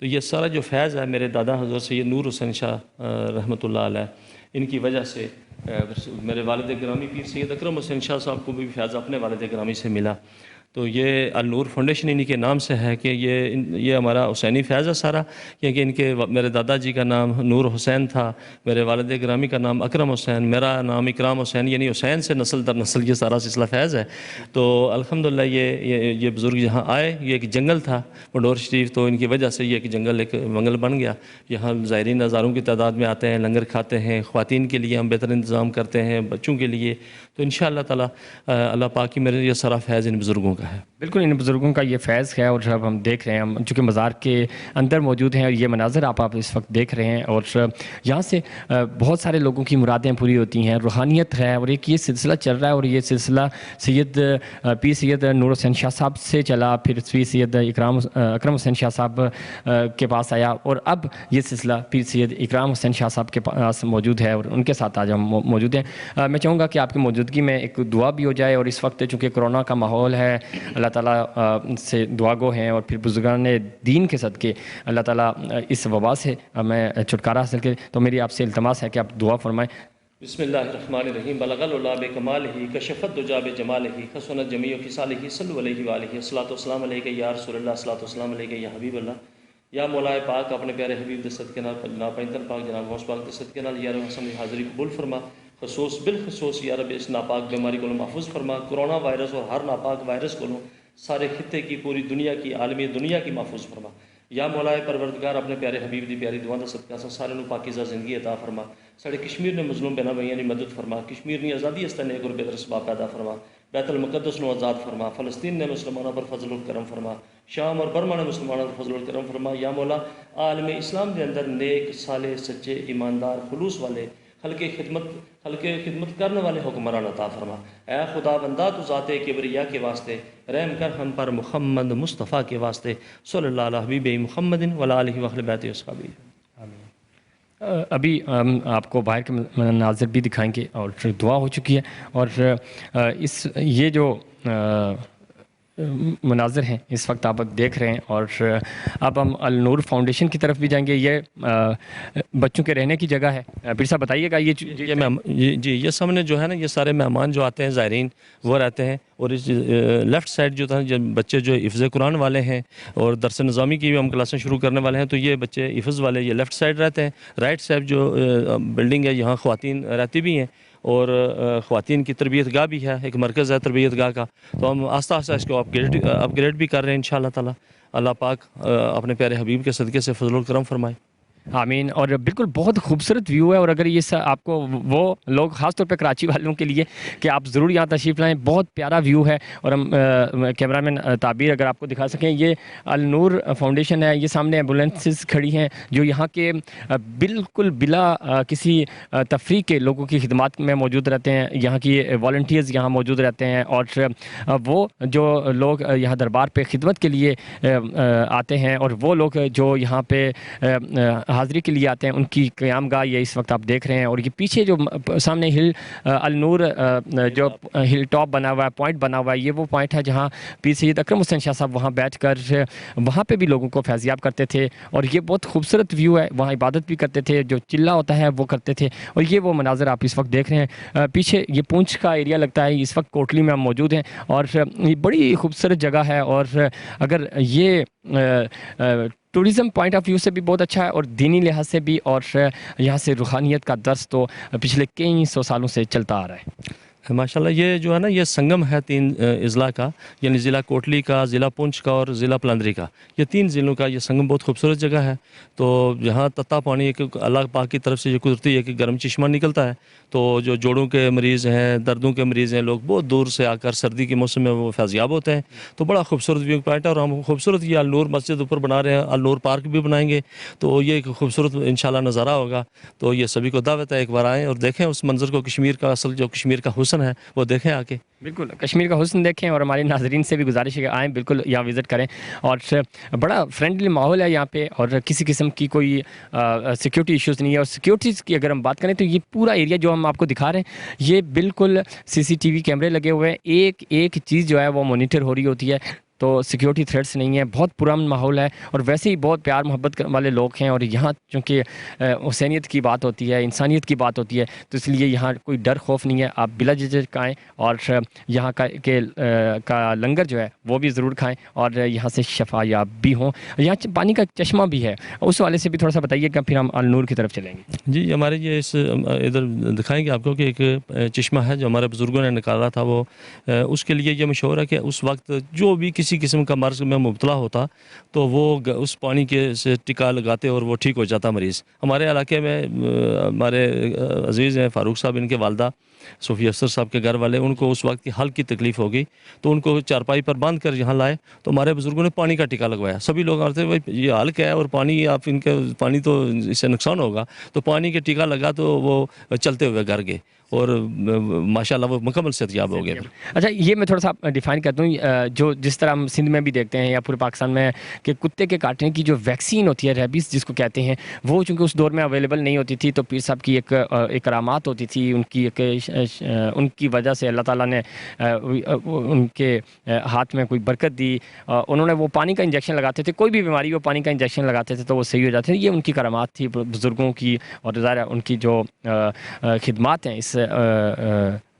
تو یہ سارا جو فیض ہے میرے دادا حضرت سید نور حسین شاہ رحمۃ اللہ علیہ، ان کی وجہ سے میرے والد گرامی پیر سید اکرم حسین شاہ صاحب کو بھی فیض اپنے والد گرامی سے ملا. تو یہ النور فاؤنڈیشن انہی کے نام سے ہے کہ یہ ہمارا حسینی فیض ہے سارا، کیونکہ ان کے میرے دادا جی کا نام نور حسین تھا، میرے والد گرامی کا نام اکرم حسین، میرا نام اکرام حسین، یعنی حسین سے نسل در نسل یہ سارا سلسلہ فیض ہے. تو الحمدللہ یہ بزرگ یہاں آئے، یہ ایک جنگل تھا پنڈور شریف، تو ان کی وجہ سے یہ ایک جنگل ایک منگل بن گیا. یہاں زائرین ہزاروں کی تعداد میں آتے ہیں، لنگر کھاتے ہیں، خواتین کے لیے ہم بہتر انتظام کرتے ہیں، بچوں کے لیے. تو انشاءاللہ تعالی اللہ پاک کی میرے یہ سارا فیض ان بزرگوں کا ہے. بالکل ان بزرگوں کا یہ فیض ہے. اور جب ہم دیکھ رہے ہیں، ہم چونکہ مزار کے اندر موجود ہیں اور یہ مناظر آپ اس وقت دیکھ رہے ہیں، اور یہاں سے بہت سارے لوگوں کی مرادیں پوری ہوتی ہیں، روحانیت ہے، اور ایک یہ سلسلہ چل رہا ہے. اور یہ سلسلہ پیر سید نور حسین شاہ صاحب سے چلا، پھر پیر سید اکرم حسین شاہ صاحب کے پاس آیا، اور اب یہ سلسلہ پیر سید اکرام حسین شاہ صاحب کے پاس موجود ہے، اور ان کے ساتھ آج ہم موجود ہیں. میں چاہوں گا کہ آپ کی موجودگی میں ایک دعا بھی ہو جائے. اور اس وقت چونکہ کرونا کا ماحول ہے، اللہ تعالیٰ سے دعا گو ہیں، اور پھر بزرگان دین کے صدقے اللہ تعالیٰ اس وبا سے میں چھٹکارا حاصل کرے. تو میری آپ سے التماس ہے کہ آپ دعا فرمائیں. بسم اللہ الرحمن الرحیم. بلغ العلا بکمالہ، کشف الدجا بجمالہ، حسنت جمیع خصالہ، صلو علیہ وآلہ. الصلاۃ والسلام علیک یا رسول اللہ، الصلاۃ والسلام علیک یا حبیب اللہ. یا مولا پاک اپنے پیارے حبیب دے صدقے نال، جناب پیغمبر پاک جناب غوث پاک دے صدقے نال یا رب حسن دی حاضری قبول فرما. خصوص بالخصوص یا رب اس ناپاک بیماری کو محفوظ فرما. کرونا وائرس اور ہر ناپاک وائرس کو سارے خطے کی، پوری دنیا کی، عالمی دنیا کی محفوظ فرما. یا مولا پروردگار اپنے پیارے حبیب دی پیاری دعا دا صدقہ سارے نو پاکیزہ زندگی عطا فرما. ساڑے کشمیر نے مظلوم بہنا بھائیاں دی مدد فرما. کشمیر نے آزادی اس نیک اور بہتر اسباب پیدا فرما. بیت المقدس نو آزاد فرما. فلسطین نے مسلمانوں پر فضل و کرم فرما. شام اور برما نے مسلمانوں پر فضل و کرم فرما. یا مولا عالم اسلام دے اندر نیک، صالح، سچے، ایماندار، خلوص والے، خلق خدمت کرنے والے حکمران عطا فرما. اے خدا بندہ تو ذات کبریا کے واسطے رحم کر ہم پر محمد مصطفیٰ کے واسطے. صلی اللہ علیہ حبیب محمد وعلی آلہ وصحبہ بیت اصحابہ. ابھی آپ کو باہر کے مناظر بھی دکھائیں گے، اور دعا ہو چکی ہے. اور یہ جو مناظر ہیں اس وقت آپ دیکھ رہے ہیں. اور اب ہم النور فاؤنڈیشن کی طرف بھی جائیں گے. یہ بچوں کے رہنے کی جگہ ہے. پھر صاحب بتائیے گا جی یہ سامنے جو ہے نا، یہ سارے مہمان جو آتے ہیں، زائرین، وہ رہتے ہیں. اور اس لیفٹ سائڈ جو تھا، جب بچے جو حفظ قرآن والے ہیں اور درس نظامی کی بھی ہم کلاسیں شروع کرنے والے ہیں، تو یہ بچے حفظ والے یہ لیفٹ سائڈ رہتے ہیں. رائٹ سائڈ جو بلڈنگ ہے، یہاں خواتین رہتی بھی ہیں، اور خواتین کی تربیت گاہ بھی ہے، ایک مرکز ہے تربیت گاہ کا. تو ہم آہستہ آہستہ اس کو اپ گریڈ بھی کر رہے ہیں انشاءاللہ تعالی. اللہ پاک اپنے پیارے حبیب کے صدقے سے فضل و کرم فرمائے. آمین. اور بالکل بہت خوبصورت ویو ہے. اور اگر یہ آپ کو وہ لوگ خاص طور پہ کراچی والوں کے لیے کہ آپ ضرور یہاں تشریف لائیں، بہت پیارا ویو ہے. اور ہم کیمرہ مین تعبیر اگر آپ کو دکھا سکیں، یہ النور فاؤنڈیشن ہے. یہ سامنے ایمبولینسز کھڑی ہیں جو یہاں کے بالکل بلا کسی تفریق کے لوگوں کی خدمات میں موجود رہتے ہیں. یہاں کی والنٹیئرز یہاں موجود رہتے ہیں، اور وہ جو لوگ یہاں دربار پہ خدمت کے لیے آتے ہیں، اور وہ لوگ جو یہاں پہ حاضری کے لیے آتے ہیں، ان کی قیام گاہ یہ اس وقت آپ دیکھ رہے ہیں. اور یہ پیچھے جو سامنے ہل النور جو ہل ٹاپ بنا ہوا ہے، پوائنٹ بنا ہوا ہے، یہ وہ پوائنٹ ہے جہاں پیر سید اکرم حسین شاہ صاحب وہاں بیٹھ کر وہاں پہ بھی لوگوں کو فیضیاب کرتے تھے. اور یہ بہت خوبصورت ویو ہے. وہاں عبادت بھی کرتے تھے، جو چلہ ہوتا ہے وہ کرتے تھے. اور یہ وہ مناظر آپ اس وقت دیکھ رہے ہیں. پیچھے یہ پونچھ کا ایریا لگتا ہے. اس وقت کوٹلی میں ہم موجود ہیں، اور یہ بڑی خوبصورت جگہ ہے. اور اگر یہ ٹورزم پوائنٹ آف ویو سے بھی بہت اچھا ہے، اور دینی لحاظ سے بھی. اور یہاں سے روحانیت کا درس تو پچھلے کئی سو سالوں سے چلتا آ رہا ہے. ماشاءاللہ یہ جو ہے نا، یہ سنگم ہے 3 اضلاع کا، یعنی ضلع کوٹلی کا، ضلع پونچھ کا اور ضلع پلندری کا. یہ 3 ضلعوں کا یہ سنگم بہت خوبصورت جگہ ہے. تو یہاں تتا پانی ایک اللہ پاک کی طرف سے یہ قدرتی ایک گرم چشمہ نکلتا ہے. تو جو جوڑوں کے مریض ہیں، دردوں کے مریض ہیں، لوگ بہت دور سے آ کر سردی کے موسم میں وہ فیضیاب ہوتے ہیں. تو بڑا خوبصورت ویو پوائنٹ ہے. اور ہم خوبصورت یہ النور مسجد اوپر بنا رہے ہیں، النور پارک بھی بنائیں گے. تو یہ ایک خوبصورت انشاءاللہ نظارہ ہوگا. تو یہ سبھی کو دعوت ہے، ایک بار آئیں اور دیکھیں اس منظر کو. کشمیر کا اصل جو کشمیر کا حسن ہے وہ دیکھیں آ کے. بالکل کشمیر کا حسن دیکھیں. اور ہمارے ناظرین سے بھی گزارش ہے کہ آئیں، بالکل یہاں وزٹ کریں. اور بڑا فرینڈلی ماحول ہے یہاں پہ، اور کسی قسم کی کوئی سیکیورٹی ایشوز نہیں ہے. اور سیکیورٹیز کی اگر ہم بات کریں تو یہ پورا ایریا جو ہم آپ کو دکھا رہے ہیں، یہ بالکل CCTV کیمرے لگے ہوئے ہیں. ایک چیز جو ہے وہ مانیٹر ہو رہی ہوتی ہے. تو سیکیورٹی تھریٹس نہیں ہیں, بہت پرامن ماحول ہے, اور ویسے ہی بہت پیار محبت والے لوگ ہیں. اور یہاں چونکہ حسینیت کی بات ہوتی ہے, انسانیت کی بات ہوتی ہے, تو اس لیے یہاں کوئی ڈر خوف نہیں ہے. آپ بلا جھجک آئیں اور یہاں کا لنگر جو ہے وہ بھی ضرور کھائیں, اور یہاں سے شفا یاب بھی ہوں. یہاں پانی کا چشمہ بھی ہے, اس والے سے بھی تھوڑا سا بتائیے گا, پھر ہم النور کی طرف چلیں گے. جی, ہمارے یہ ادھر دکھائیں گے آپ کو کہ ایک چشمہ ہے جو ہمارے بزرگوں نے نکالا تھا. وہ اس کے لیے یہ مشہور ہے کہ اس وقت جو بھی کسی قسم کا مرض میں مبتلا ہوتا تو وہ اس پانی کے سے ٹکا لگاتے اور وہ ٹھیک ہو جاتا مریض. ہمارے علاقے میں ہمارے عزیز ہیں فاروق صاحب, ان کے والدہ صوفی افسر صاحب کے گھر والے, ان کو اس وقت کی حلق کی تکلیف ہو گئی تو ان کو چارپائی پر باندھ کر یہاں لائے, تو ہمارے بزرگوں نے پانی کا ٹکا لگوایا. سبھی لوگ آتے ہیں بھائی یہ حلق ہے اور پانی, آپ ان کے پانی تو اس سے نقصان ہوگا, تو پانی کے ٹکا لگا تو وہ چلتے ہوئے گھر گئے اور ماشاءاللہ وہ مکمل صحتیاب ہو گئے. اچھا, یہ میں تھوڑا سا ڈیفائن کرتا ہوں, جو جس طرح ہم سندھ میں بھی دیکھتے ہیں یا پورے پاکستان میں کہ کتے کے کاٹنے کی جو ویکسین ہوتی ہے, ریبیز جس کو کہتے ہیں, وہ چونکہ اس دور میں اویلیبل نہیں ہوتی تھی, تو پیر صاحب کی ایک کرامات ہوتی تھی, ان کی وجہ سے اللہ تعالیٰ نے ان کے ہاتھ میں کوئی برکت دی. انہوں نے وہ پانی کا انجیکشن لگاتے تھے, کوئی بھی بیماری وہ پانی کا انجیکشن لگاتے تھے تو وہ صحیح ہو جاتے تھے. یہ ان کی کرامات تھی بزرگوں کی, اور ظاہر ان کی جو خدمات ہیں اس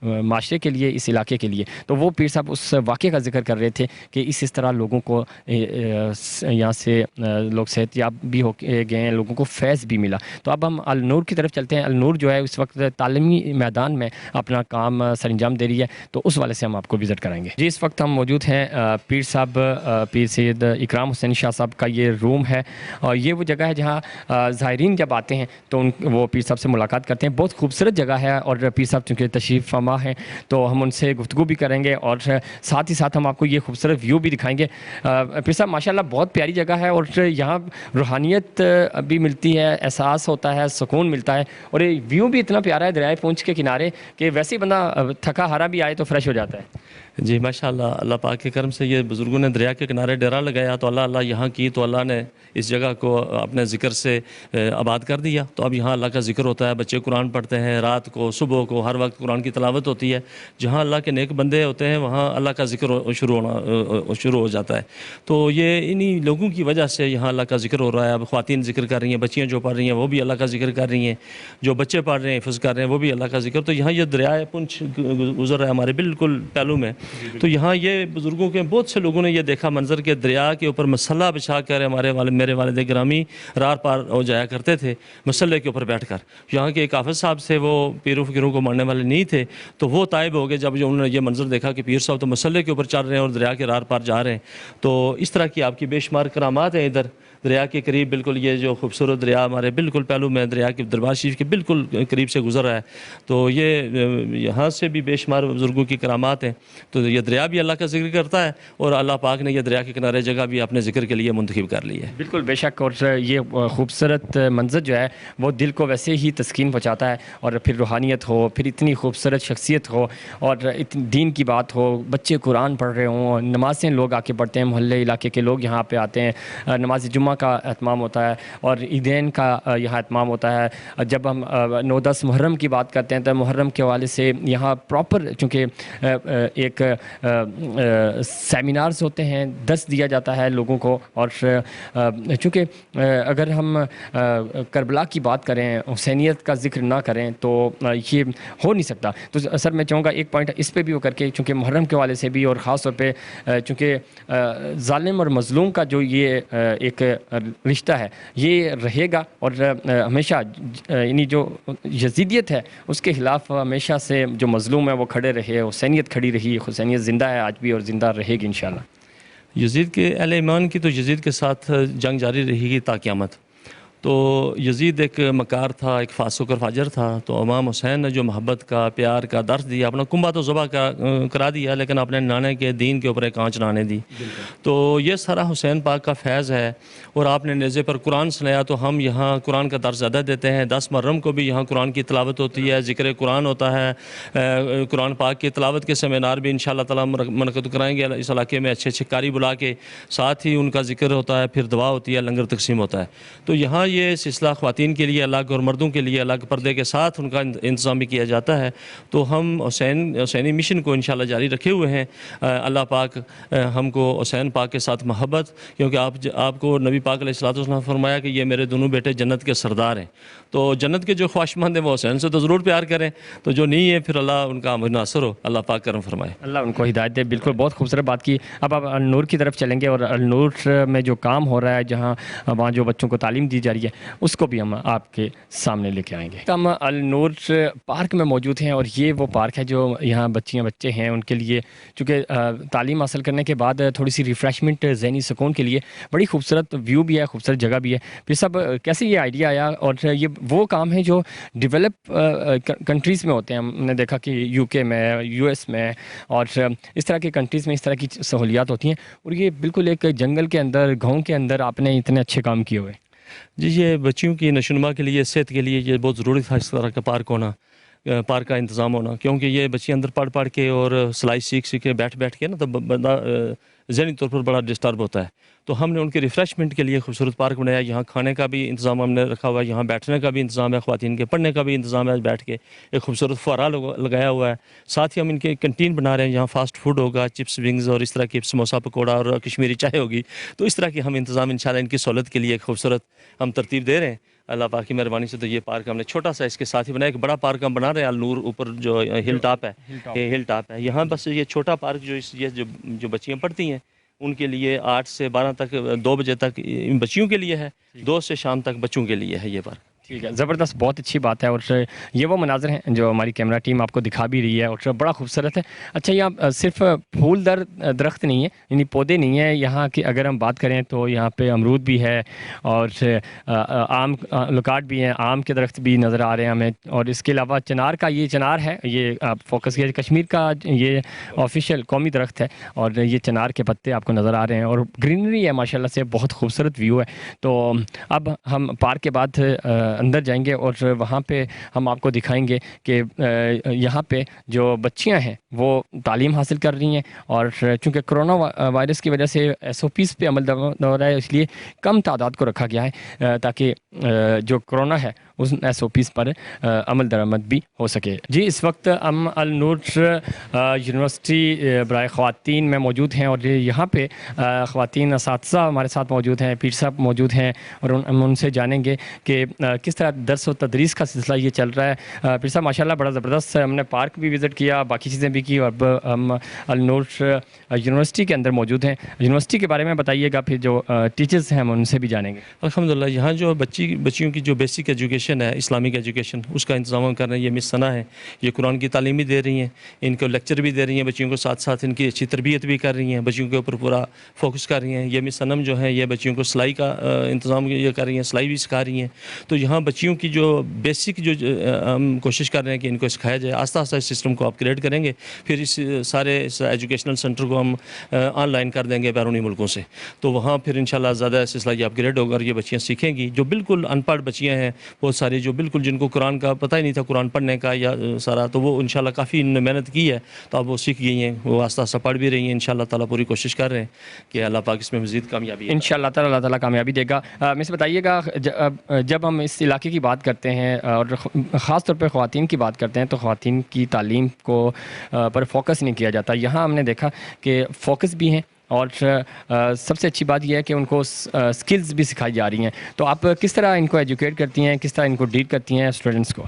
معاشرے کے لیے, اس علاقے کے لیے. تو وہ پیر صاحب اس واقعے کا ذکر کر رہے تھے کہ اس طرح لوگوں کو یہاں سے لوگ صحت یاب بھی ہو گئے ہیں, لوگوں کو فیض بھی ملا. تو اب ہم النور کی طرف چلتے ہیں. النور جو ہے اس وقت تعلیمی میدان میں اپنا کام سر انجام دے رہی ہے, تو اس والے سے ہم آپ کو وزٹ کرائیں گے. جی, اس وقت ہم موجود ہیں پیر صاحب, پیر سید اکرام حسین شاہ صاحب کا یہ روم ہے, اور یہ وہ جگہ ہے جہاں زائرین جب آتے ہیں تو وہ پیر صاحب سے ملاقات کرتے ہیں. بہت خوبصورت جگہ ہے, اور پیر صاحب چونکہ تشریف فرما ہیں تو ہم ان سے گفتگو بھی کریں گے, اور ساتھ ہی ساتھ ہم آپ کو یہ خوبصورت ویو بھی دکھائیں گے. پیر صاحب ماشاءاللہ بہت پیاری جگہ ہے, اور یہاں روحانیت بھی ملتی ہے, احساس ہوتا ہے, سکون ملتا ہے, اور یہ ویو بھی اتنا پیارا ہے دریائے پونچھ کے کنارے کہ ویسے ہی بندہ تھکا ہارا بھی آئے تو فریش ہو جاتا ہے. جی ماشاءاللہ, اللہ پاک کے کرم سے یہ بزرگوں نے دریا کے کنارے ڈیرا لگایا تو اللہ یہاں کی, تو اللہ نے اس جگہ کو اپنے ذکر سے آباد کر دیا. تو اب یہاں اللہ کا ذکر ہوتا ہے, بچے قرآن پڑھتے ہیں, رات کو صبح کو ہر وقت قرآن کی تلاوت ہوتی ہے. جہاں اللہ کے نیک بندے ہوتے ہیں وہاں اللہ کا ذکر شروع ہو جاتا ہے. تو یہ انہی لوگوں کی وجہ سے یہاں اللہ کا ذکر ہو رہا ہے. اب خواتین ذکر کر رہی ہیں, بچیاں جو پڑھ رہی ہیں وہ بھی اللہ کا ذکر کر رہی ہیں, جو بچے پڑھ رہے ہیں حفظ کر رہے ہیں وہ بھی اللہ کا ذکر. تو یہاں یہ دریائے پونچھ گزر رہا ہے ہمارے بالکل پہلو میں. تو یہاں یہ بزرگوں کے بہت سے لوگوں نے یہ دیکھا منظر کہ دریا کے اوپر مسلح بچھا کر میرے والد گرامی رار پار ہو جایا کرتے تھے مسلح کے اوپر بیٹھ کر. یہاں کے ایک حافظ صاحب سے, وہ پیروں فقیروں کو ماننے والے نہیں تھے, تو وہ طائب ہو گئے جب انہوں نے یہ منظر دیکھا کہ پیر صاحب تو مسلح کے اوپر چل رہے ہیں اور دریا کے رار پار جا رہے ہیں. تو اس طرح کی آپ کی بے شمار کرامات ہیں ادھر دریا کے قریب. بالکل یہ جو خوبصورت دریا ہمارے بالکل پہلو میں دریا کے دربار شریف کے بالکل قریب سے گزر رہا ہے. تو یہ یہاں سے بھی بے شمار بزرگوں کی کرامات ہیں. تو یہ دریا بھی اللہ کا ذکر کرتا ہے, اور اللہ پاک نے یہ دریا کے کنارے جگہ بھی اپنے ذکر کے لیے منتخب کر لی ہے. بالکل بے شک, اور یہ خوبصورت منظر جو ہے وہ دل کو ویسے ہی تسکین پہنچاتا ہے. اور پھر روحانیت ہو, پھر اتنی خوبصورت شخصیت ہو, اور دین کی بات ہو, بچے قرآن پڑھ رہے ہوں, نمازیں لوگ آ کے پڑھتے ہیں, محلے علاقے کے لوگ یہاں پہ آتے ہیں, نماز جمعہ کا اہتمام ہوتا ہے, اور عیدین کا یہاں اہتمام ہوتا ہے. جب ہم 9-10 محرم کی بات کرتے ہیں تو محرم کے حوالے سے یہاں پراپر چونکہ ایک سیمینارز ہوتے ہیں, درس دیا جاتا ہے لوگوں کو. اور چونکہ اگر ہم کربلا کی بات کریں, حسینیت کا ذکر نہ کریں تو یہ ہو نہیں سکتا. تو سر میں چاہوں گا ایک پوائنٹ اس پہ بھی ہو کر کے, چونکہ محرم کے حوالے سے بھی, اور خاص طور پہ چونکہ ظالم اور مظلوم کا جو یہ ایک رشتہ ہے یہ رہے گا, اور ہمیشہ یعنی جو یزیدیت ہے اس کے خلاف ہمیشہ سے جو مظلوم ہے وہ کھڑے رہے, حسینیت کھڑی رہی, حسینیت زندہ ہے آج بھی اور زندہ رہے گی انشاءاللہ. یزید کے اہل ایمان کی تو یزید کے ساتھ جنگ جاری رہے گی تا قیامت. تو یزید ایک مکار تھا, ایک فاسق اور فاجر تھا. تو امام حسین نے جو محبت کا, پیار کا درس دیا, اپنا کنبہ تو ذبح کرا دیا لیکن اپنے نانے کے دین کے اوپر ایک آنچ نانے دی. تو یہ سارا حسین پاک کا فیض ہے. اور آپ نے نیزے پر قرآن سنایا تو ہم یہاں قرآن کا درس زیادہ دیتے ہیں. 10 محرم کو بھی یہاں قرآن کی تلاوت ہوتی ہے, ذکر قرآن ہوتا ہے, قرآن پاک کی تلاوت کے سیمینار بھی انشاءاللہ تعالیٰ منعقد کرائیں گے اس علاقے میں اچھے اچھے قاری بلا کے. ساتھ ہی ان کا ذکر ہوتا ہے, پھر دعا ہوتی ہے, لنگر تقسیم ہوتا ہے. تو یہاں یہ سلسلہ خواتین کے لیے الگ اور مردوں کے لیے الگ پردے کے ساتھ ان کا انتظام بھی کیا جاتا ہے. تو ہم حسینی مشن کو انشاءاللہ جاری رکھے ہوئے ہیں. اللہ پاک ہم کو حسین پاک کے ساتھ محبت، کیونکہ آپ کو نبی پاک علیہ الصلوۃ والسلام فرمایا کہ یہ میرے دونوں بیٹے جنت کے سردار ہیں. تو جنت کے جو خواہشمند ہیں وہ حسین سے تو ضرور پیار کریں، تو جو نہیں ہے پھر اللہ ان کا مناصر ہو. اللہ پاک کرم فرمائے. اللہ ان کو ہدایت دے. بالکل بہت خوبصورت بات کی. اب آپ النور کی طرف چلیں گے اور النور میں جو کام ہو رہا ہے، جہاں وہاں جو بچوں کو تعلیم دی جا رہی ہے، اس کو بھی ہم آپ کے سامنے لے کے آئیں گے. ہم النور پارک میں موجود ہیں اور یہ وہ پارک ہے جو یہاں بچے ہیں ان کے لیے، چونکہ تعلیم حاصل کرنے کے بعد تھوڑی سی ریفریشمنٹ، ذہنی سکون کے لیے بڑی خوبصورت ویو بھی ہے، خوبصورت جگہ بھی ہے. پھر سب کیسے یہ آئیڈیا آیا؟ اور یہ وہ کام ہے جو ڈیولپ کنٹریز میں ہوتے ہیں. ہم نے دیکھا کہ یو کے میں، یو ایس میں اور اس طرح کے کنٹریز میں اس طرح کی سہولیات ہوتی ہیں، اور یہ بالکل ایک جنگل کے اندر، گاؤں کے اندر آپ نے اتنے اچھے کام کیے ہوئے. جی، یہ بچیوں کی نشوونما کے لیے، صحت کے لیے یہ بہت ضروری تھا اس طرح کا پارک کا انتظام ہونا، کیونکہ یہ بچے اندر پڑھ کے اور سلائی سیکھ کے بیٹھ کے نا، تو بندہ ذہنی طور پر بڑا ڈسٹرب ہوتا ہے. تو ہم نے ان کے ریفریشمنٹ کے لیے خوبصورت پارک بنایا. یہاں کھانے کا بھی انتظام ہم نے رکھا ہوا ہے، یہاں بیٹھنے کا بھی انتظام ہے، خواتین کے پڑھنے کا بھی انتظام ہے. بیٹھ کے ایک خوبصورت فوارہ لگایا ہوا ہے. ساتھ ہی ہم ان کے کنٹین بنا رہے ہیں، یہاں فاسٹ فوڈ ہوگا، چپس، ونگز اور اس طرح کے سموسا، پکوڑا اور کشمیری چائے ہوگی. تو اس طرح کی ہم انتظام انشاءاللہ ان کی سہولت کے لیے ایک خوبصورت ہم ترتیب دے رہے ہیں. اللہ پاک کی مہربانی سے. تو یہ پارک ہم نے چھوٹا سا اس کے ساتھ ہی بنایا. ایک بڑا پارک ہم بنا رہے ہیں النور اوپر جو ہل ٹاپ ہے، یہ ہل ٹاپ ہے. یہاں بس یہ چھوٹا پارک یہ جو بچیاں پڑھتی ہیں ان کے لیے 8 سے 12 تک، 2 بجے تک بچیوں کے لیے ہے، 2 سے شام تک بچوں کے لیے ہے یہ پارک. ٹھیک ہے، زبردست، بہت اچھی بات ہے. اور یہ وہ مناظر ہیں جو ہماری کیمرہ ٹیم آپ کو دکھا بھی رہی ہے اور بڑا خوبصورت ہے. اچھا، یہاں صرف پھول دار درخت نہیں ہے، یعنی پودے نہیں ہیں یہاں کی. اگر ہم بات کریں تو یہاں پہ امرود بھی ہے اور آم، لکاٹ بھی ہیں، آم کے درخت بھی نظر آ رہے ہیں ہمیں. اور اس کے علاوہ چنار کا، یہ چنار ہے، یہ آپ فوکس کیے، کشمیر کا یہ آفیشیل قومی درخت ہے اور یہ چنار کے پتے آپ کو نظر آ رہے ہیں اور گرینری ہے ماشاءاللہ سے، بہت خوبصورت ویو ہے. تو اب ہم پارک کے بعد اندر جائیں گے اور وہاں پہ ہم آپ کو دکھائیں گے کہ یہاں پہ جو بچیاں ہیں وہ تعلیم حاصل کر رہی ہیں. اور چونکہ کرونا وائرس کی وجہ سے SOPs پہ عمل ہو رہا ہے، اس لیے کم تعداد کو رکھا گیا ہے تاکہ جو کرونا ہے اس SOPs پر عمل درآمد بھی ہو سکے. جی، اس وقت ہم النور یونیورسٹی برائے خواتین میں موجود ہیں اور یہاں پہ خواتین اساتذہ ہمارے ساتھ موجود ہیں، پیر صاحب موجود ہیں اور ہم ان سے جانیں گے کہ کس طرح درس و تدریس کا سلسلہ یہ چل رہا ہے. پیر صاحب ماشاءاللہ بڑا زبردست، ہم نے پارک بھی وزٹ کیا، باقی چیزیں بھی کی، اور اب ہم النور یونیورسٹی کے اندر موجود ہیں. یونیورسٹی کے بارے میں بتائیے گا، پھر جو ٹیچرز ہیں ہم ان سے بھی جانیں گے. الحمدللہ یہاں جو بچیوں کی جو بیسک ایجوکیشن ہے، اسلامک ایجوکیشن، اس کا انتظام ہم کر رہے ہیں. یہ مس ثنا ہے، یہ قرآن کی تعلیم بھی دے رہی ہیں، ان کو لیکچر بھی دے رہی ہیں بچیوں کو، ساتھ ساتھ ان کی اچھی تربیت بھی کر رہی ہیں، بچیوں کے اوپر پورا فوکس کر رہی ہیں. یہ مس صنم جو ہے یہ بچیوں کو سلائی کا انتظام یہ کر رہی ہیں، سلائی بھی سکھا رہی ہیں. تو یہاں بچیوں کی جو بیسک جو ہم کوشش کر رہے ہیں کہ ان کو سکھایا جائے. آہستہ آہستہ اس سسٹم کو اپ گریڈ کریں گے، پھر اس سارے ایجوکیشنل سینٹر کو ہم آن لائن کر دیں گے بیرونی ملکوں سے. تو وہاں پھر انشاءاللہ زیادہ سلسلہ یہ اپ گریڈ ہوگا اور یہ بچیاں سیکھیں گی. جو بالکل ان پڑھ بچیاں ہیں بہت ساری، جو بالکل جن کو قرآن کا پتہ ہی نہیں تھا، قرآن پڑھنے کا یا سارا، تو وہ انشاءاللہ کافی محنت کی ہے، تو اب وہ سیکھ گئی ہیں، وہ آہستہ آہستہ پڑھ بھی رہی ہیں. انشاءاللہ تعالیٰ پوری کوشش کر رہے ہیں کہ اللہ پاک اس میں مزید کامیابی انشاءاللہ تعالیٰ، اللہ تعالیٰ کامیابی دے گا. میں سے بتائیے گا، جب ہم اس علاقے کی بات کرتے ہیں اور خاص طور پہ خواتین کی بات کرتے ہیں تو خواتین کی تعلیم کو پر فوکس نہیں کیا جاتا. یہاں ہم نے دیکھا کہ فوکس بھی ہیں اور سب سے اچھی بات یہ ہے کہ ان کو سکلز بھی سکھائی جا رہی ہیں. تو آپ کس طرح ان کو ایجوکیٹ کرتی ہیں، کس طرح ان کو ڈیل کرتی ہیں اسٹوڈنٹس کو؟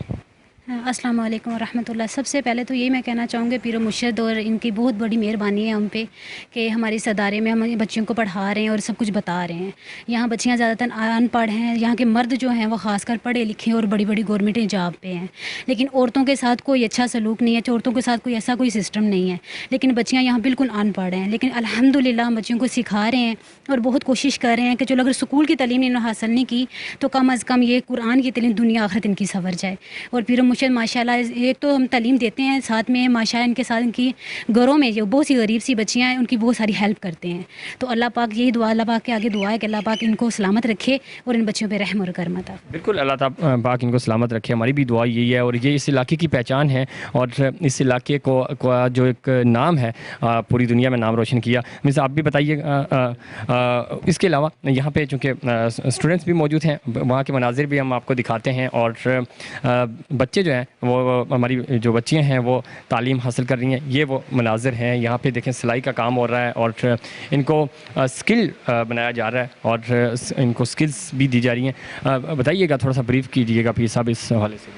السلام علیکم ورحمۃ اللہ. سب سے پہلے تو یہی میں کہنا چاہوں گی پیر و مرشد اور ان کی بہت بڑی مہربانی ہے ہم پہ کہ ہمارے اس ادارے میں ہم بچیوں کو پڑھا رہے ہیں اور سب کچھ بتا رہے ہیں. یہاں بچیاں زیادہ تر ان پڑھ ہیں، یہاں کے مرد جو ہیں وہ خاص کر پڑھے لکھے اور بڑی بڑی گورنمنٹ جاب پہ ہیں، لیکن عورتوں کے ساتھ کوئی اچھا سلوک نہیں ہے، عورتوں کے ساتھ کوئی ایسا کوئی سسٹم نہیں ہے. لیکن بچیاں یہاں بالکل ان پڑھ ہیں، لیکن الحمدللہ ہم بچیوں کو سکھا رہے ہیں اور بہت کوشش کر رہے ہیں کہ چلو اگر اسکول کی تعلیم انہوں نے حاصل نہیں کی تو کم از کم یہ قرآن کی تعلیم دنیا آخرت ان کی سنور جائے. اور پیر و مرشد ماشاءاللہ ایک تو ہم تعلیم دیتے ہیں، ساتھ میں ماشاءاللہ ان کے ساتھ ان کی گھروں میں جو بہت سی غریب سی بچیاں ہیں ان کی بہت ساری ہیلپ کرتے ہیں. تو اللہ پاک یہی دعا اللہ پاک کے آگے دعا ہے کہ اللہ پاک ان کو سلامت رکھے اور ان بچوں پہ رحم اور کرم عطا. بالکل، اللہ تعالیٰ پاک ان کو سلامت رکھے، ہماری بھی دعا یہی ہے. اور یہ اس علاقے کی پہچان ہے اور اس علاقے کو جو ایک نام ہے پوری دنیا میں نام روشن کیا. مثل آپ بھی بتائیے اس کے علاوہ یہاں پہ چونکہ اسٹوڈنٹس بھی موجود ہیں، وہاں کے مناظر بھی ہم آپ کو دکھاتے ہیں اور بچے جو ہیں وہ ہماری جو بچیاں ہیں وہ تعلیم حاصل کر رہی ہیں. یہ وہ مناظر ہیں، یہاں پہ دیکھیں سلائی کا کام ہو رہا ہے اور ان کو اسکل بنایا جا رہا ہے اور ان کو اسکلس بھی دی جا رہی ہیں. بتائیے گا، تھوڑا سا بریف کیجیے گا پیر صاحب اس حوالے سے.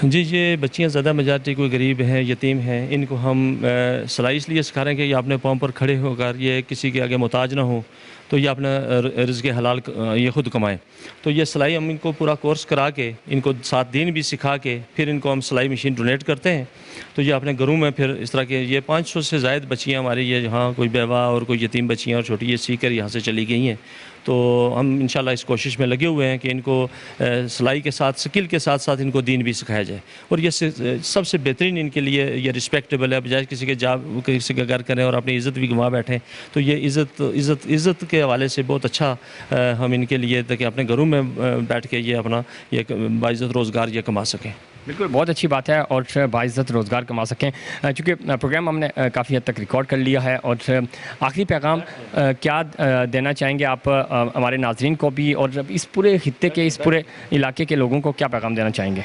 جی، یہ بچیاں زیادہ میجارٹی کوئی غریب ہیں، یتیم ہیں، ان کو ہم سلائی اس لیے سکھا رہے ہیں کہ یہ اپنے پاؤں پر کھڑے ہو کر یہ کسی کے آگے محتاج نہ ہوں، تو یہ اپنا رزق حلال یہ خود کمائیں. تو یہ سلائی ہم ان کو پورا کورس کرا کے ان کو 7 دن بھی سکھا کے پھر ان کو ہم سلائی مشین ڈونیٹ کرتے ہیں. تو یہ اپنے گھروں میں پھر اس طرح کے یہ 500 سے زائد بچیاں ہماری یہ جہاں کوئی بیوہ اور کوئی یتیم بچیاں اور چھوٹی یہ سیکھ کر یہاں سے چلی گئی ہیں. تو ہم انشاءاللہ اس کوشش میں لگے ہوئے ہیں کہ ان کو سلائی کے ساتھ سکل کے ساتھ ساتھ ان کو دین بھی سکھایا جائے. اور یہ سب سے بہترین ان کے لیے یہ رسپیکٹیبل ہے، بجائے کسی کے کسی کا گھر کریں اور اپنی عزت بھی گنوا بیٹھیں. تو یہ عزت کے حوالے سے بہت اچھا ہم ان کے لیے کہ اپنے گھروں میں بیٹھ کے یہ اپنا یہ باعزت روزگار یہ کما سکیں. بالکل، بہت اچھی بات ہے اور باعزت روزگار کما سکیں. چونکہ پروگرام ہم نے کافی حد تک ریکارڈ کر لیا ہے اور آخری پیغام کیا دینا چاہیں گے آپ ہمارے ناظرین کو بھی اور اس پورے خطے کے اس پورے علاقے کے لوگوں کو کیا پیغام دینا چاہیں گے؟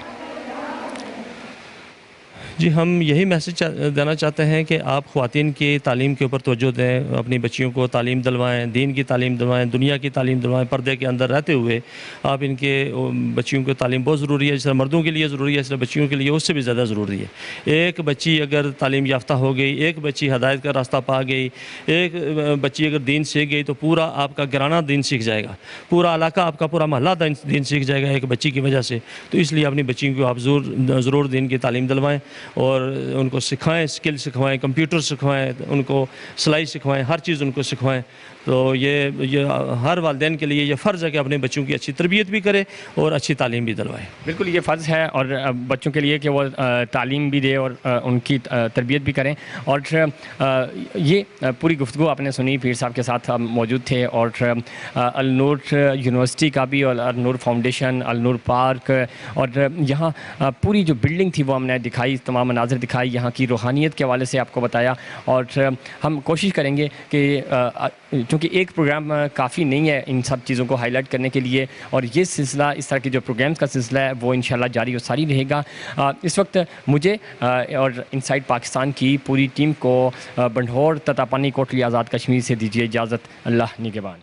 جی، ہم یہی میسج دینا چاہتے ہیں کہ آپ خواتین کی تعلیم کے اوپر توجہ دیں، اپنی بچیوں کو تعلیم دلوائیں، دین کی تعلیم دلوائیں، دنیا کی تعلیم دلوائیں. پردے کے اندر رہتے ہوئے آپ ان کے بچیوں کو تعلیم بہت ضروری ہے. جس طرح مردوں کے لیے ضروری ہے اس طرح بچیوں کے لیے اس سے بھی زیادہ ضروری ہے. ایک بچی اگر تعلیم یافتہ ہو گئی، ایک بچی ہدایت کا راستہ پا گئی، ایک بچی اگر دین سیکھ گئی تو پورا آپ کا گھرانہ دین سیکھ جائے گا، پورا علاقہ آپ کا پورا محلہ دین سیکھ جائے گا ایک بچی کی وجہ سے. تو اس لیے اپنی بچیوں کو آپ ضرور دین کی تعلیم دلوائیں اور ان کو سکھائیں، اسکل سکھوائیں، کمپیوٹر سکھوائیں، ان کو سلائی سکھوائیں، ہر چیز ان کو سکھوائیں. تو یہ ہر والدین کے لیے یہ فرض ہے کہ اپنے بچوں کی اچھی تربیت بھی کرے اور اچھی تعلیم بھی دلوائے. بالکل، یہ فرض ہے اور بچوں کے لیے کہ وہ تعلیم بھی دے اور ان کی تربیت بھی کریں. اور یہ پوری گفتگو آپ نے سنی، پیر صاحب کے ساتھ ہم موجود تھے اور النور یونیورسٹی کا بھی اور النور فاؤنڈیشن، النور پارک اور یہاں پوری جو بلڈنگ تھی وہ ہم نے دکھائی، تمام مناظر دکھائی، یہاں کی روحانیت کے حوالے سے آپ کو بتایا. اور ہم کوشش کریں گے کہ چونکہ ایک پروگرام کافی نہیں ہے ان سب چیزوں کو ہائی لائٹ کرنے کے لیے، اور یہ سلسلہ اس طرح کے جو پروگرامز کا سلسلہ ہے وہ انشاءاللہ جاری و ساری رہے گا. اس وقت مجھے اور انسائٹ پاکستان کی پوری ٹیم کو بنڈھور تتا پانی کوٹلی آزاد کشمیر سے دیجیے اجازت. اللہ نگہبان.